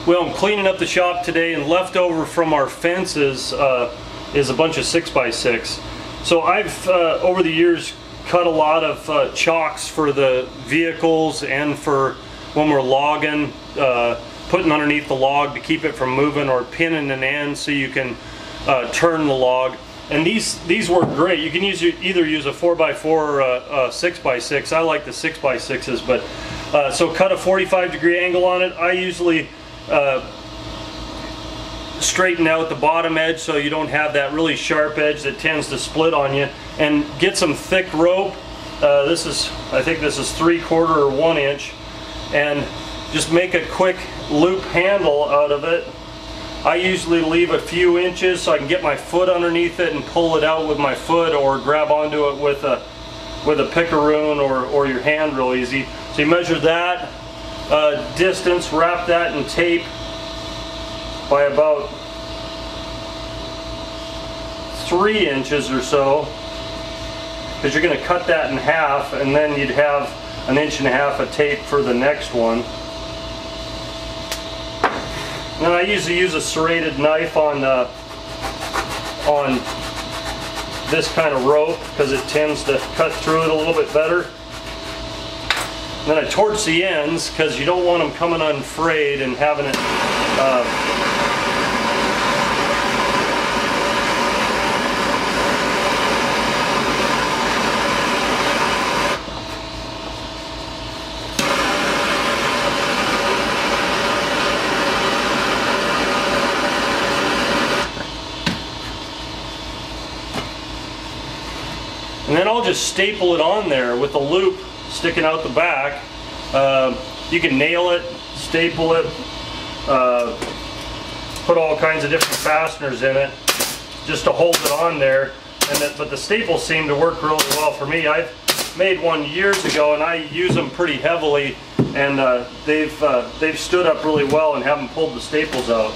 Well, I'm cleaning up the shop today, and left over from our fences is a bunch of 6x6. So I've, over the years, cut a lot of chocks for the vehicles and for when we're logging, putting underneath the log to keep it from moving, or pinning an end so you can turn the log. And these work great. You can either use a 4x4 or a 6x6. I like the 6x6s, but so cut a 45-degree angle on it. I usually straighten out the bottom edge so you don't have that really sharp edge that tends to split on you, and get some thick rope. I think this is 3/4 or 1 inch, and just make a quick loop handle out of it. I usually leave a few inches so I can get my foot underneath it and pull it out with my foot, or grab onto it with a picaroon or your hand real easy. So you measure that distance, wrap that in tape by about 3 inches or so, because you're going to cut that in half, and then you'd have 1.5 inches of tape for the next one. And then I usually use a serrated knife on this kind of rope, because it tends to cut through it a little bit better. And then I torch the ends, because you don't want them coming unfrayed and having it and then I'll just staple it on there with a loop sticking out the back. You can nail it, staple it, put all kinds of different fasteners in it just to hold it on there. But the staples seem to work really well for me. I've made one years ago, and I use them pretty heavily, and they've stood up really well and haven't pulled the staples out.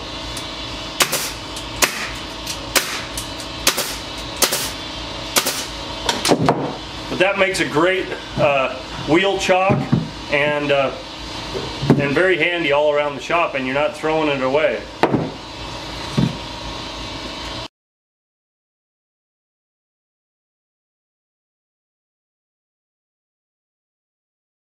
But that makes a great wheel chock, and very handy all around the shop, and you're not throwing it away.